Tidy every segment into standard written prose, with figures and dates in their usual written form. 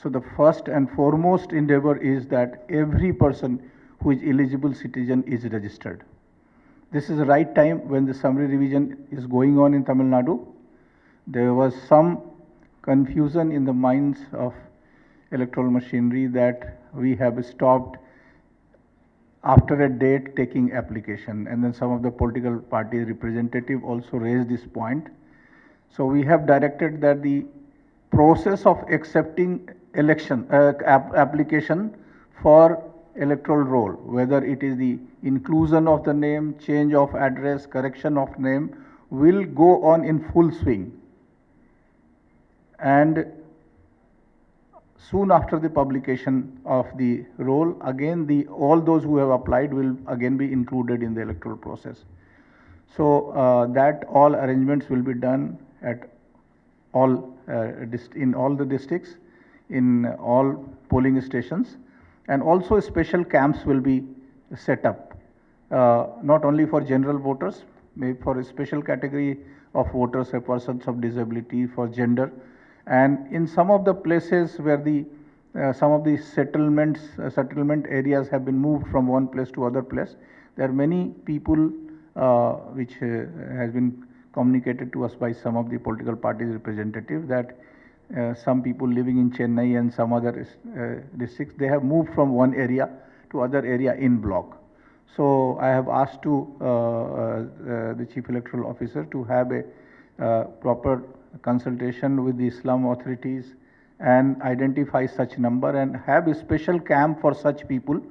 So the first and foremost endeavor is that every person who is eligible citizen is registered. This is the right time when the summary revision is going on in Tamil Nadu. There was some confusion in the minds of electoral machinery that we have stopped after a date taking application, and then some of the political party representative also raised this point. So we have directed that the process of accepting election application for electoral roll, whether it is the inclusion of the name, change of address, correction of name, will go on in full swing. And soon after the publication of the roll, again all those who have applied will again be included in the electoral process. So that all arrangements will be done at all in all the districts, in all polling stations, and also special camps will be set up, not only for general voters, maybe for a special category of voters, persons of disability, for gender, and in some of the places where the some of the settlement areas have been moved from one place to other place, there are many people which has been communicated to us by some of the political parties representative that some people living in Chennai and some other districts, they have moved from one area to other area in block. So I have asked to the Chief Electoral Officer to have a proper consultation with the slum authorities and identify such number and have a special camp for such people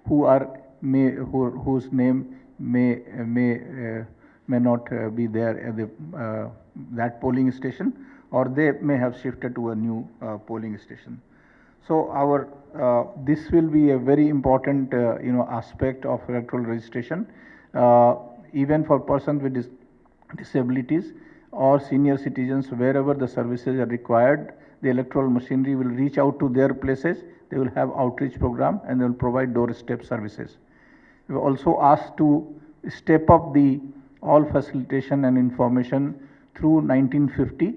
who are whose name may not be there at the that polling station, or they may have shifted to a new polling station. So our this will be a very important aspect of electoral registration, even for persons with disabilities or senior citizens. Wherever the services are required, the electoral machinery will reach out to their places. They will have outreach program and they will provide doorstep services. We also asked to step up the all facilitation and information through 1950,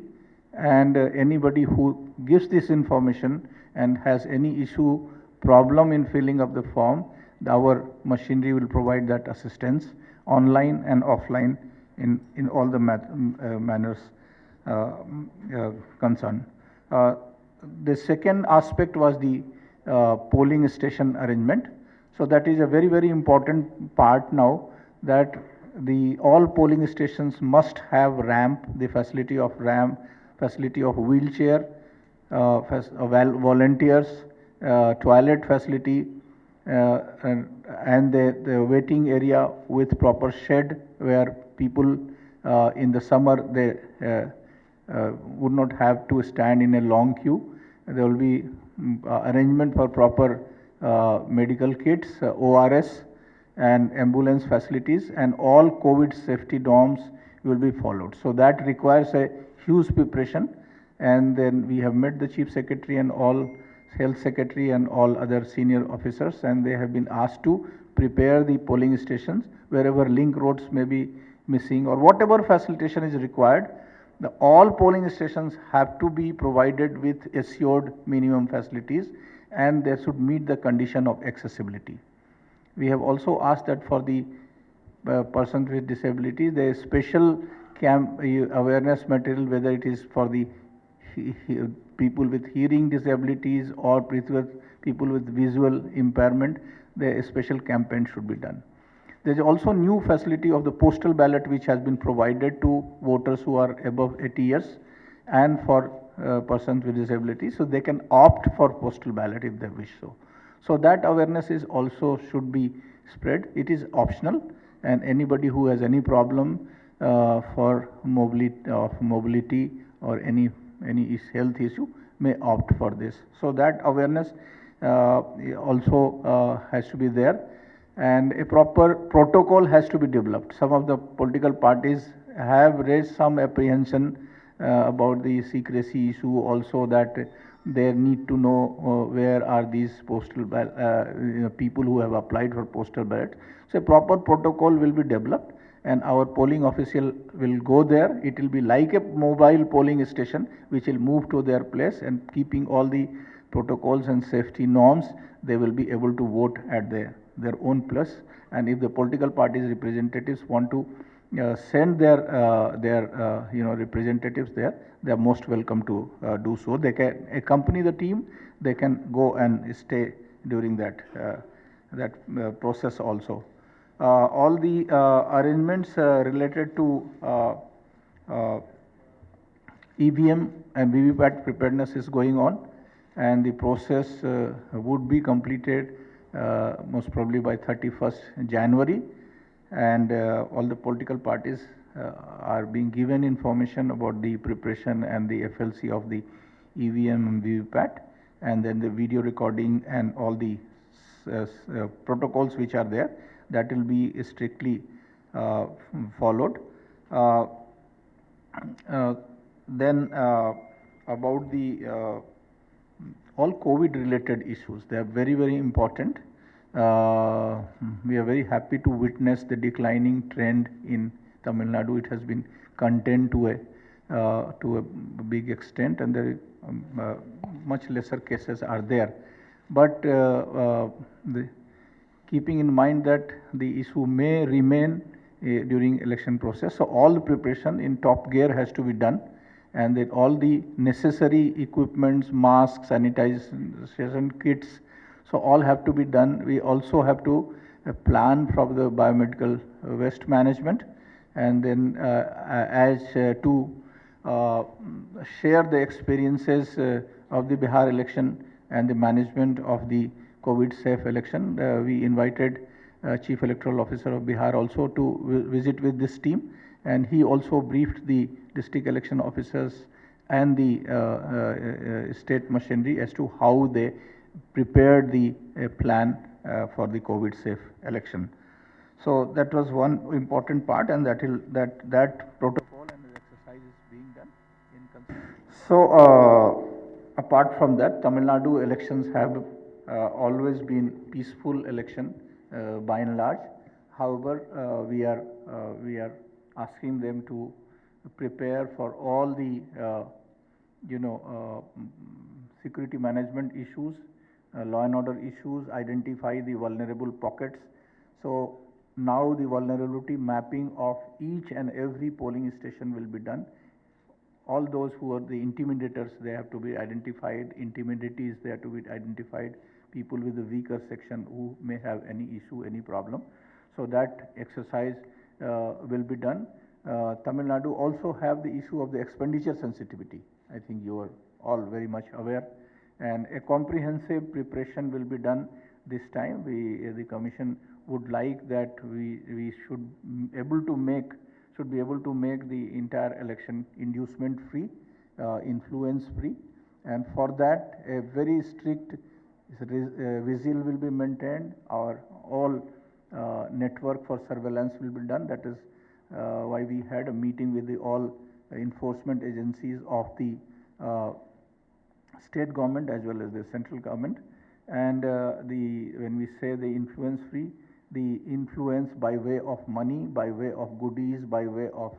and anybody who gives this information and has any issue, problem in filling up the form, our machinery will provide that assistance online and offline in all the manners concerned. The second aspect was the polling station arrangement. So that is a very, very important part now, that the all polling stations must have ramp, the facility of ramp, facility of wheelchair, volunteers, toilet facility, and the waiting area with proper shed where people in the summer they would not have to stand in a long queue. There will be arrangement for proper medical kits, ORS and ambulance facilities, and all COVID safety norms will be followed. So that requires a huge preparation, and then we have met the Chief Secretary and all Health Secretary and all other senior officers, and they have been asked to prepare the polling stations wherever link roads may be missing or whatever facilitation is required. All polling stations have to be provided with assured minimum facilities, and they should meet the condition of accessibility. We have also asked that for the persons with disability, there is special awareness material, whether it is for the people with hearing disabilities or people with visual impairment, the special campaign should be done. There is also new facility of the postal ballot which has been provided to voters who are above 80 years and for persons with disabilities, so they can opt for postal ballot if they wish so. So that awareness is also should be spread. It is optional, and anybody who has any problem for mobility or any health issue may opt for this. So that awareness also has to be there, and a proper protocol has to be developed. Some of the political parties have raised some apprehension about the secrecy issue also, that they need to know where are these postal people who have applied for postal ballot. So a proper protocol will be developed, and our polling official will go there. It will be like a mobile polling station, which will move to their place, and keeping all the protocols and safety norms, they will be able to vote at their own place. And if the political parties representatives want to send their representatives there, they are most welcome to do so. They can accompany the team. They can go and stay during that process also. All the arrangements related to EVM and VVPAT preparedness is going on, and the process would be completed most probably by 31st January, and all the political parties are being given information about the preparation and the FLC of the EVM and VVPAT, and then the video recording and all the protocols which are there, that will be strictly followed. Then about the all COVID related issues, they are very, very important. We are very happy to witness the declining trend in Tamil Nadu. It has been contained to a big extent, and there much lesser cases are there. But keeping in mind that the issue may remain during election process, so all the preparation in top gear has to be done, and that all the necessary equipments, masks, sanitization kits, so all have to be done. We also have to plan from the biomedical waste management, and then to share the experiences of the Bihar election and the management of the COVID safe election. We invited Chief Electoral Officer of Bihar also to visit with this team, and he also briefed the district election officers and the state machinery as to how they prepared the plan for the COVID safe election. So that was one important part, and that protocol and the exercise is being done in. So apart from that, Tamil Nadu elections have always been peaceful election by and large. However, we are asking them to prepare for all the security management issues, law and order issues, identify the vulnerable pockets. So now the vulnerability mapping of each and every polling station will be done. All those who are the intimidators, they have to be identified. Intimidatees, they have to be identified. People with the weaker section who may have any issue, any problem. So that exercise will be done. Tamil Nadu also have the issue of the expenditure sensitivity. I think you are all very much aware, and a comprehensive preparation will be done this time. The commission would like that we should be able to make the entire election inducement free, influence free, and for that a very strict vigil will be maintained. Our all network for surveillance will be done. That is why we had a meeting with the all enforcement agencies of the state government as well as the central government. And when we say the influence free, the influence by way of money, by way of goodies, by way of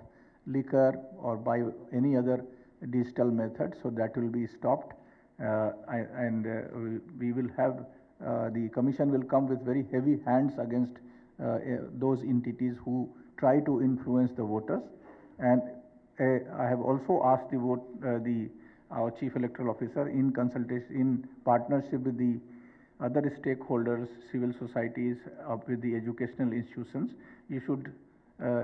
liquor, or by any other digital method, so that will be stopped. We will have the commission will come with very heavy hands against those entities who try to influence the voters. And I have also asked our Chief Electoral Officer, in consultation, in partnership with the other stakeholders, civil societies, with the educational institutions, you should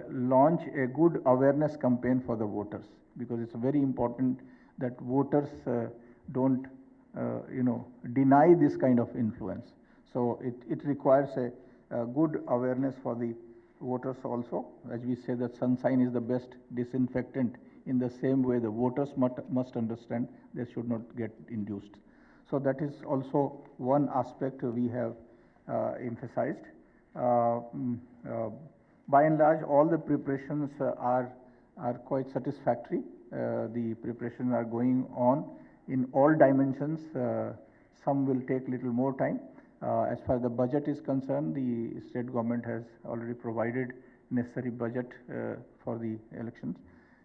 launch a good awareness campaign for the voters, because it's very important that voters don't deny this kind of influence. So it requires a good awareness for the voters also. As we say that sunshine is the best disinfectant, in the same way the voters must understand they should not get induced. So that is also one aspect we have emphasized. By and large, all the preparations are quite satisfactory. The preparations are going on in all dimensions. Some will take little more time. As far as the budget is concerned, the state government has already provided necessary budget for the elections,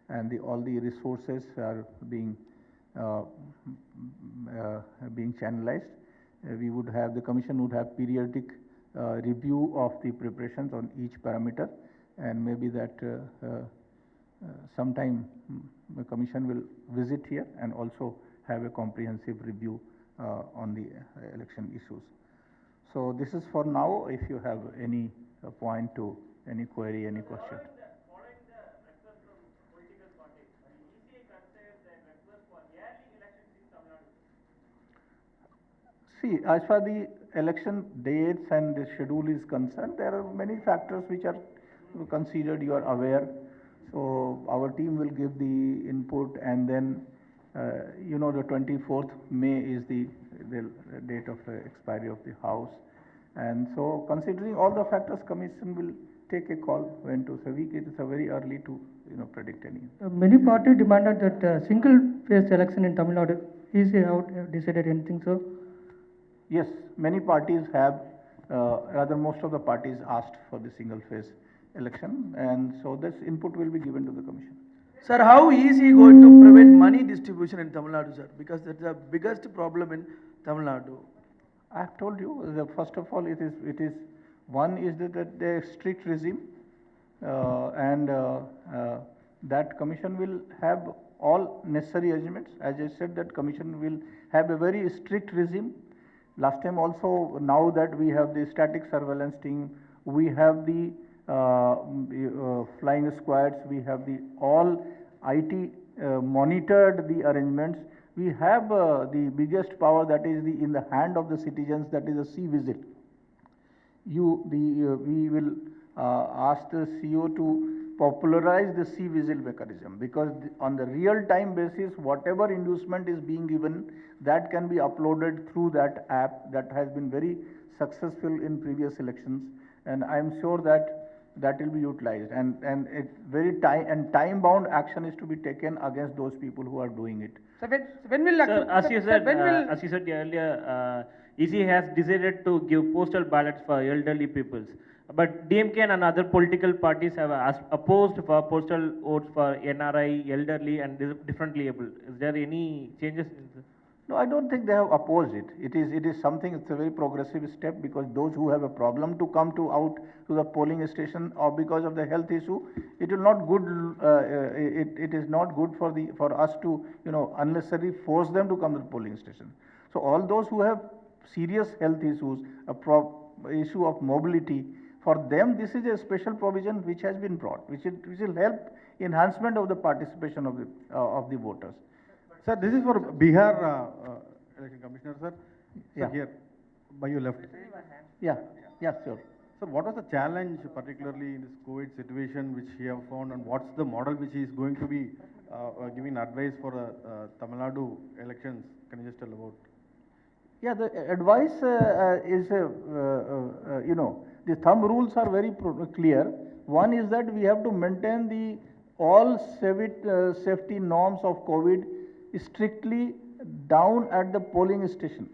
and all the resources are being channelized. The commission would have periodic review of the preparations on each parameter, and maybe that sometime the commission will visit here and also have a comprehensive review on the election issues. So this is for now. If you have any point to any query, any question. Following the request from political parties, ECI considers the request for yearly elections in Tamil Nadu. See, as far the election dates and the schedule is concerned, there are many factors which are considered. You are aware. So our team will give the input, and then the 24th May is the date of expiry of the House, and so considering all the factors, commission will take a call when to say. It is very early to predict any. Many parties demanded that single phase election in Tamil Nadu. Is have decided anything so? Yes, many parties have. Rather, most of the parties asked for the single phase election, and so this input will be given to the commission. Sir, how easy going to prevent money distribution in Tamil Nadu, sir? Because that's the biggest problem in Tamil Nadu. I have told you. First of all, it is one is that the strict regime, and that commission will have all necessary arrangements. As I said, that commission will have a very strict regime. Last time also, now that we have the static surveillance team, we have the flying squads, we have the all IT monitored the arrangements. We have the biggest power, that is in the hand of the citizens, that is a C-Vigil. We will ask the CEO to popularize the C-Vigil mechanism, because on the real time basis, whatever inducement is being given, that can be uploaded through that app that has been very successful in previous elections, and I am sure that will be utilized, and time bound action is to be taken against those people who are doing it. So when will Sir, as you said earlier, EC has decided to give postal ballots for elderly peoples, but DMK and other political parties have opposed for postal votes for NRI, elderly, and differently able. Is there any changes in this? No, I don't think they have opposed it. It is something. It's a very progressive step, because those who have a problem to come out to the polling station, or because of the health issue, it will not good. It is not good for us to unnecessarily force them to come to the polling station. So all those who have serious health issues, issue of mobility, for them this is a special provision which has been brought, which will help enhancement of the participation of the voters. Sir, this is for Bihar election commissioner, sir. Yeah. Sir, here, by your left. Yeah, sure. Sir, what was the challenge, particularly in this COVID situation, which he have found, and what's the model which he is going to be giving advice for Tamil Nadu elections? Can you just tell about? Yeah, the advice is, the thumb rules are very clear. One is that we have to maintain all safety norms of COVID strictly down at the polling station.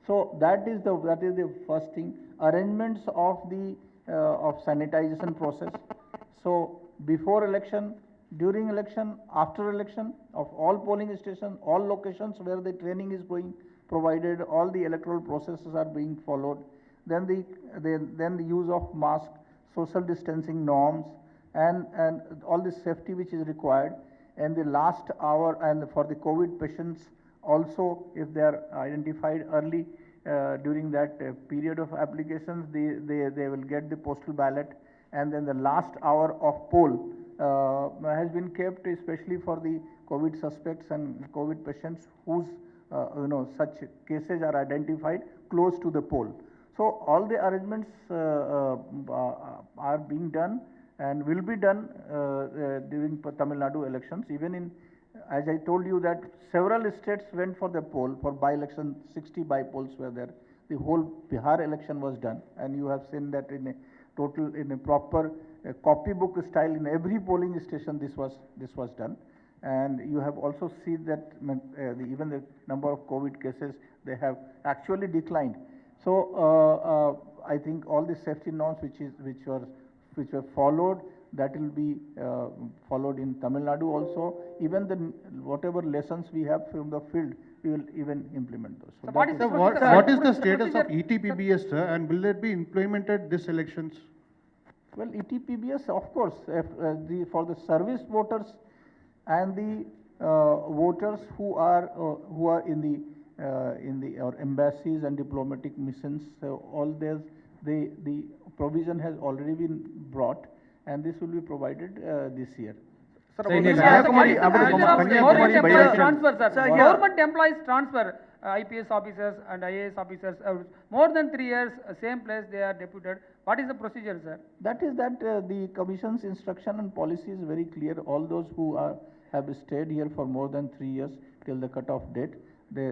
So that is the first thing. Arrangements of the sanitization process. So before election, during election, after election, of all polling stations, all locations where the training is going provided, all the electoral processes are being followed. Then the use of mask, social distancing norms, and all the safety which is required. And the last hour, and for the COVID patients also, if they are identified early during that period of applications, they will get the postal ballot. And then the last hour of poll has been kept especially for the COVID suspects and COVID patients whose such cases are identified close to the poll. So all the arrangements are being done and will be done during Tamil Nadu elections. Even as I told you, that several states went for the poll for by-election. 60 by-polls were there. The whole Bihar election was done, and you have seen that in a proper copybook style in every polling station this was done. And you have also seen that even the number of COVID cases, they have actually declined. So I think all the safety norms which were which were followed, that will be followed in Tamil Nadu also. Even whatever lessons we have from the field, we will even implement those. So what is that the What, procedure? what is the The status of procedure- ETPBS, sir, and will it be implemented this elections? Well, ETPBS, of course, for the service voters and the voters who are in the our embassies and diplomatic missions, all this, the provision has already been brought, and this will be provided this year. Sir, So in what is a- the What is procedure the procedure of of government employees by-election? transfer, sir? Sir, here- Government employees transfer, IPS officers and IAS officers, more than 3 years, same place they are deputed. What is the procedure, sir? That is that the Commission's instruction and policy is very clear. All those who have stayed here for more than 3 years till the cut-off date, they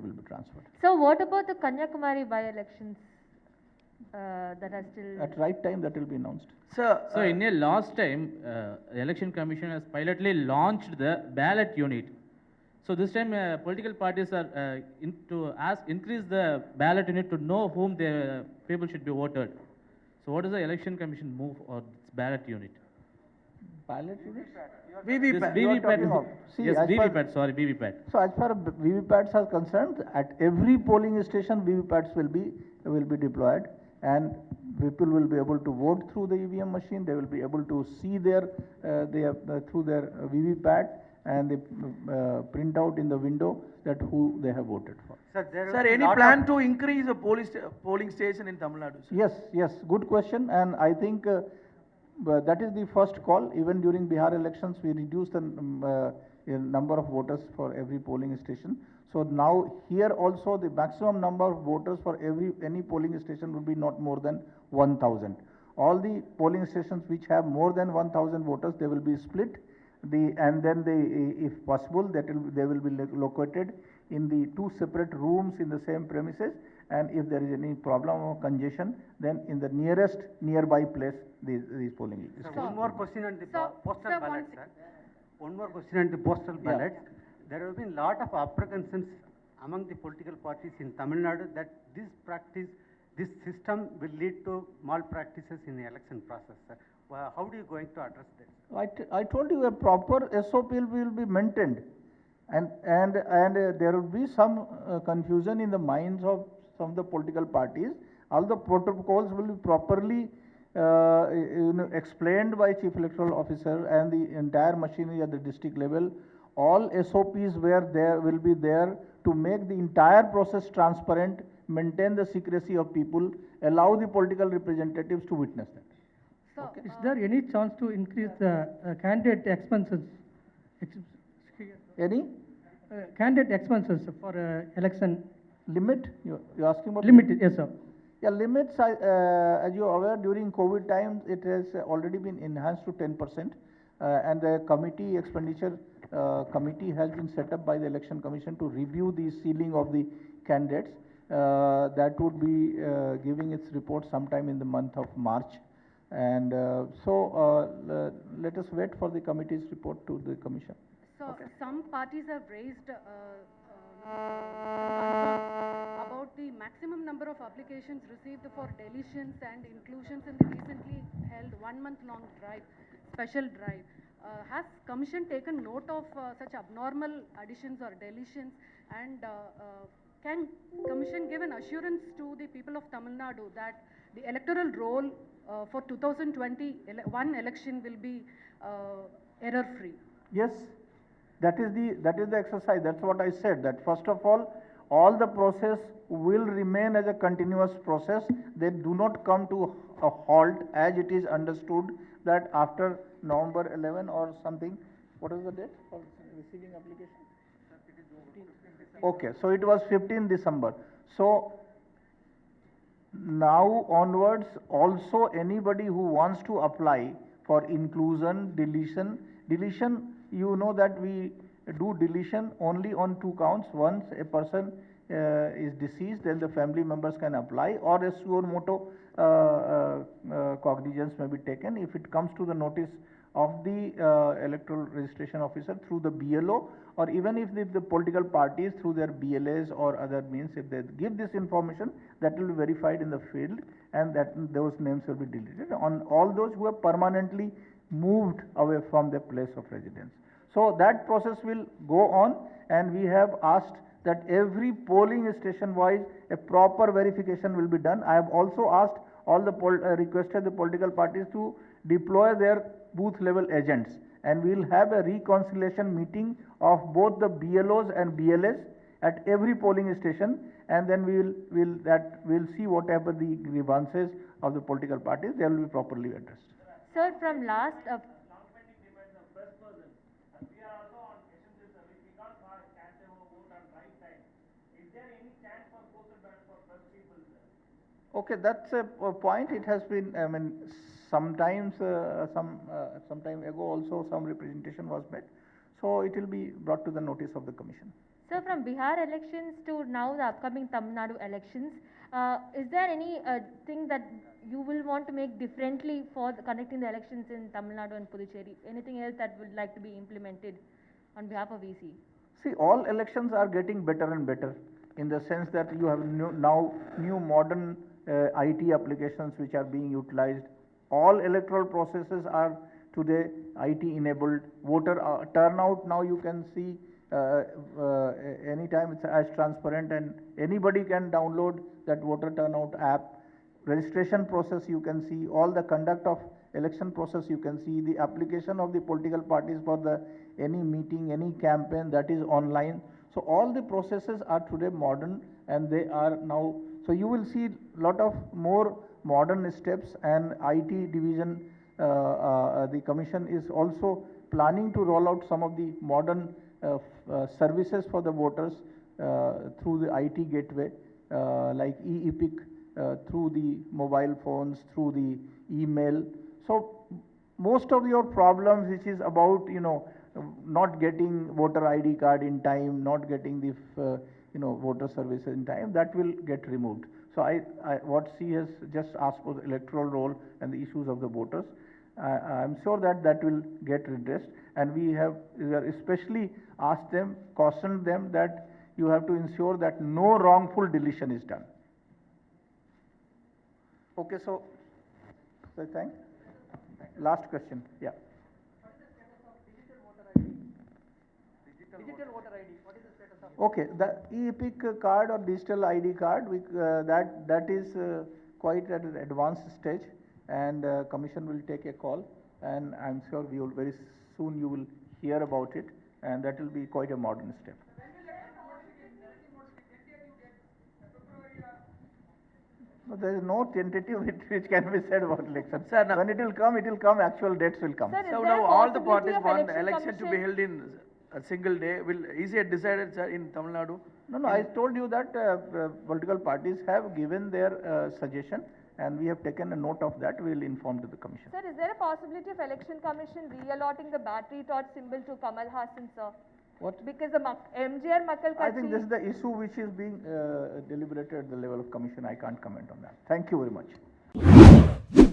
will be transferred. So what about the Kanyakumari by-elections that are still? At right time, that will be announced. Sir, So in a last time, Election Commission has pilotly launched the ballot unit. So this time, political parties are to increase the ballot unit to know whom the people should be voted. So what is the Election Commission move or this ballot unit? Ballot units? This VVPAT. you are VVPAT. talking of- see, Yes, as per- VVPAT, sorry, VVPAT. So as far as VVPATs are concerned, at every polling station, VVPATs will be deployed, and people will be able to vote through the EVM machine. They will be able to see through their VVPAT, and they print out in the window that who they have voted for. Sir, any plan to increase the polling station in Tamil Nadu, sir? Yes, good question, and I think that is the first call. Even during Bihar elections, we reduced the number of voters for every polling station. So now here also the maximum number of voters for any polling station will be not more than 1,000. All the polling stations which have more than 1,000 voters, they will be split. And then if possible, they will be located in the 2 separate rooms in the same premises. And if there is any problem or congestion, then in the nearby place, these polling stations. One more question on the So- postal sir, ballots, one sir. One more question on the postal Yeah. ballots. There have been lot of apprehensions among the political parties in Tamil Nadu that this system will lead to malpractices in the election process, sir. How do you going to address that? I told you a proper SOP will be maintained, and there will be some confusion in the minds of some of the political parties. All the protocols will be properly explained by Chief Electoral Officer and the entire machinery at the district level. All SOPs will be there to make the entire process transparent, maintain the secrecy of people, allow the political representatives to witness that. So, Is there any chance to increase the candidate expenses? Any Candidate expenses for election limit? You're asking about limited, yes, sir. Yeah, limits, as you are aware, during COVID times, it has already been enhanced to 10%. And the expenditure committee has been set up by the Election Commission to review the ceiling of the candidates. That would be giving its report sometime in the month of March. And let us wait for the committee's report to the commission. so some parties have raised concerns about the maximum number of applications received for deletions and inclusions in the recently held 1-month-long special drive. Has Commission taken note of such abnormal additions or deletions, and can Commission give an assurance to the people of Tamil Nadu that the electoral roll for 2021 election will be error-free? Yes, that is the exercise. That's what I said, that first of all the process will remain as a continuous process. They do not come to a halt, as it is understood that after November 11 or something. What is the date for receiving application? Okay, so it was 15 December. So now onwards, also anybody who wants to apply for inclusion, deletion, you know that we do deletion only on 2 counts. Once a person is deceased, then the family members can apply, or a suo motu cognizance may be taken. If it comes to the notice of the electoral registration officer through the BLO, or even if the political parties through their BLAs or other means, if they give this information, that will be verified in the field, and that those names will be deleted on all those who have permanently moved away from their place of residence. So that process will go on, and we have asked that every polling station wise a proper verification will be done. I have also asked all the requested the political parties to deploy their booth level agents, and we will have a reconciliation meeting of both the BLOs and BLS at every polling station, and then we'll see whatever the grievances of the political parties, they will be properly addressed. Sir, from last Long-pending demands of first person, and we are also on essential service. We can't catch our vote on right time. Is there any chance for postal ballot for first people, sir? Okay, that's a point. It has been, I mean, sometimes, some time ago also some representation was made. So it will be brought to the notice of the commission. Sir, from Bihar elections to now the upcoming Tamil Nadu elections, is there any thing that you will want to make differently for conducting the elections in Tamil Nadu and Puducherry? Anything else that would like to be implemented on behalf of EC? See, all elections are getting better and better in the sense that you have now new modern IT applications which are being utilized. All electoral processes are today IT enabled. Voter turnout now you can see anytime it's as transparent, and anybody can download that voter turnout app. Registration process you can see, all the conduct of election process you can see, the application of the political parties for the any meeting, any campaign, that is online. So all the processes are today modern, and they are now, so you will see lot of more modern steps, and IT division, the commission is also planning to roll out some of the modern services for the voters through the IT gateway, like e-epic, through the mobile phones, through the email. So most of your problems which is about, not getting voter ID card in time, not getting the voter services in time, that will get removed. So what she has just asked for the electoral roll and the issues of the voters, I'm sure that will get redressed, and we have especially asked them, cautioned them that you have to ensure that no wrongful deletion is done. Okay, so thank. Last question, yeah. Digital voter ID, what is the status of? Okay, the e-epic card or digital ID card, that is quite at an advanced stage, and commission will take a call, and I'm sure we will very soon you will hear about it, and that will be quite a modern step. No, there is no tentative which can be said about election. Sir, now, when it will come, actual dates will come. Sir, is so there now a all the possibility parties of want the election election to be commission? held in a single day. Will is it decided, sir, in Tamil Nadu? No, I told you that political parties have given their suggestion, and we have taken a note of that. We will inform to the commission. Sir, is there a possibility of election commission re-allotting the battery torch symbol to Kamal Hassan, sir? What? Because the MGR Makkal I think Kachi- this is the issue which is being deliberated at the level of commission. I can't comment on that. Thank you very much.